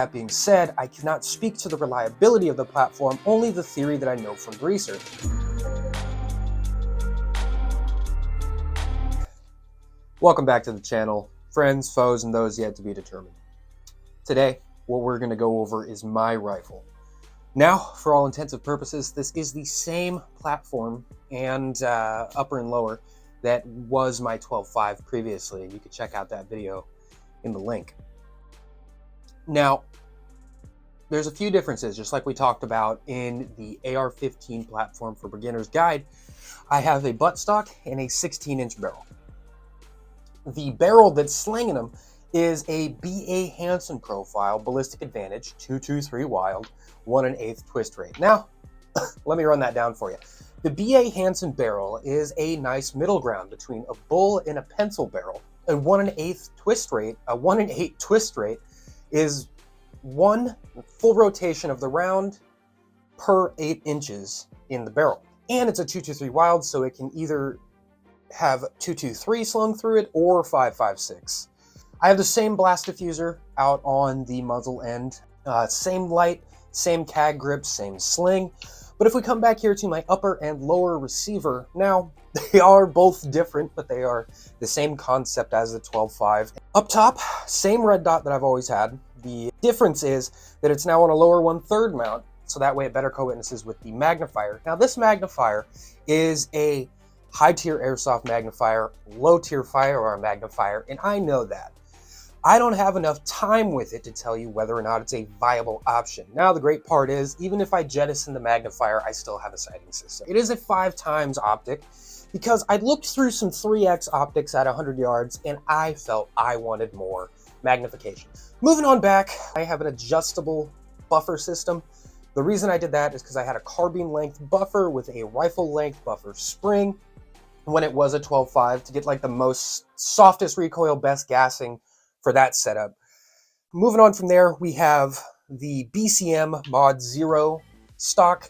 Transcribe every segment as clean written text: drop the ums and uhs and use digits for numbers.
That being said, I cannot speak to the reliability of the platform, only the theory that I know from research. Welcome back to the channel, friends, foes, and those yet to be determined. Today, what we're going to go over is my rifle. Now, for all intents and purposes, this is the same platform and upper and lower that was my 12.5 previously. You can check out that video in the link. Now, there's a few differences, just like we talked about in the AR-15 platform for beginner's guide. I have a buttstock and a 16-inch barrel. The barrel that's slinging them is a B.A. Hansen profile, ballistic advantage, 223 wild, 1 1/8 twist rate. Now, let me run that down for you. The B.A. Hansen barrel is a nice middle ground between a bull and a pencil barrel. A 1 1/8 twist rate, a 1 1/8 twist rate is one full rotation of the round per 8 inches in the barrel. And it's a 223 wild, so it can either have 223 slung through it or 5.56. I have the same blast diffuser out on the muzzle end, same light, same CAG grip, same sling. But if we come back here to my upper and lower receiver, now they are both different, but they are the same concept as the 12.5. Up top, same red dot that I've always had. The difference is that it's now on a lower 1/3 mount, so that way it better co-witnesses with the magnifier. Now this magnifier is a high-tier airsoft magnifier, low-tier firearm magnifier, and I know that. I don't have enough time with it to tell you whether or not it's a viable option. Now the great part is, even if I jettison the magnifier, I still have a sighting system. It is a 5x optic, because I looked through some 3x optics at 100 yards, and I felt I wanted more magnification. Moving on back, I have an adjustable buffer system. The reason I did that is because I had a carbine length buffer with a rifle length buffer spring when it was a 12.5 to get like the most softest recoil, best gassing for that setup. Moving on from there, we have the BCM Mod 0 stock.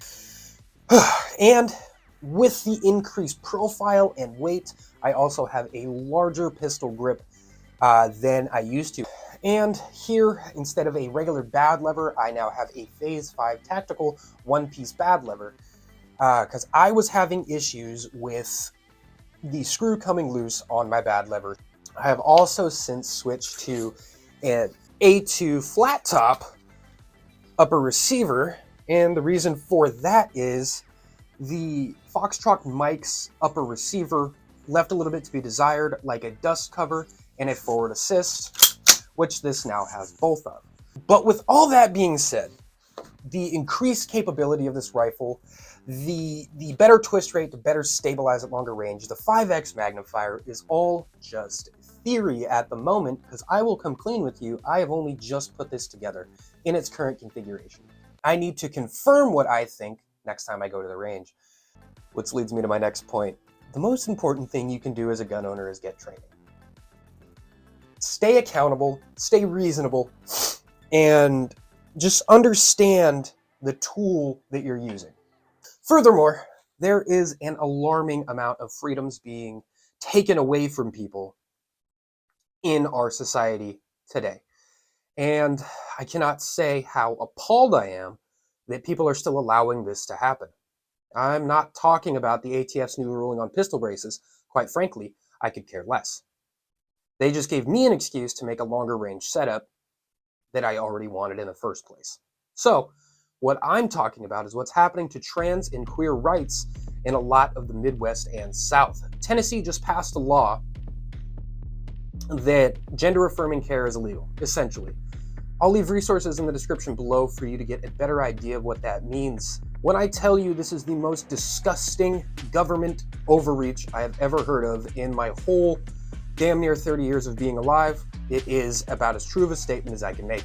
And with the increased profile and weight, I also have a larger pistol grip than I used to. And here, instead of a regular bad lever, I now have a Phase 5 tactical one-piece bad lever because I was having issues with the screw coming loose on my bad lever. I have also since switched to an A2 flat top upper receiver, and the reason for that is the Foxtrot Mike's upper receiver left a little bit to be desired, like a dust cover and a forward assist, which this now has both of. But with all that being said, the increased capability of this rifle, the better twist rate to better stabilize at longer range, the 5x magnifier is all just theory at the moment, because I will come clean with you, I have only just put this together in its current configuration. I need to confirm what I think next time I go to the range, which leads me to my next point. The most important thing you can do as a gun owner is get training. Stay accountable, stay reasonable, and just understand the tool that you're using. Furthermore, there is an alarming amount of freedoms being taken away from people in our society today. And I cannot say how appalled I am that people are still allowing this to happen. I'm not talking about the ATF's new ruling on pistol braces. Quite frankly, I could care less. They just gave me an excuse to make a longer range setup that I already wanted in the first place. So, what I'm talking about is what's happening to trans and queer rights in a lot of the Midwest and South. Tennessee just passed a law that gender-affirming care is illegal, essentially. I'll leave resources in the description below for you to get a better idea of what that means. When I tell you this is the most disgusting government overreach I have ever heard of in my whole damn near 30 years of being alive, it is about as true of a statement as I can make.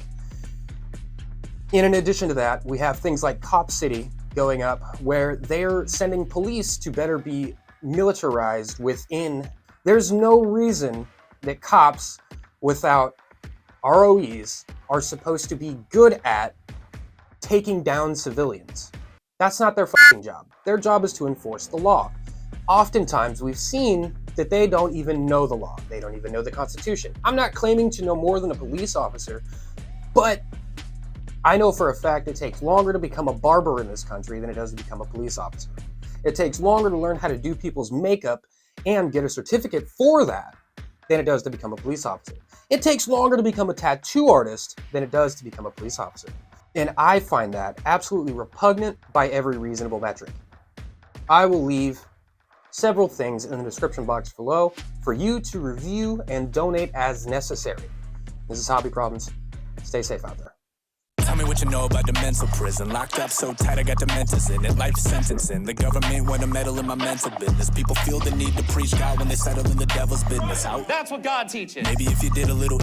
In addition to that, we have things like Cop City going up, where they're sending police to better be militarized within. There's no reason that cops without ROEs are supposed to be good at taking down civilians. That's not their fucking job. Their job is to enforce the law. Oftentimes, we've seen that they don't even know the law. They don't even know the Constitution. I'm not claiming to know more than a police officer, but I know for a fact it takes longer to become a barber in this country than it does to become a police officer. It takes longer to learn how to do people's makeup and get a certificate for that than it does to become a police officer. It takes longer to become a tattoo artist than it does to become a police officer. And I find that absolutely repugnant by every reasonable metric. I will leave several things in the description box below for you to review and donate as necessary. This is Hobby Problems. Stay safe out there. Tell me what you know about the mental prison. Locked up so tight I got dementors in it. Life sentencing. The government want to meddle in my mental business. People feel the need to preach God when they settle in the devil's business. How? That's what God teaches. Maybe if you did a little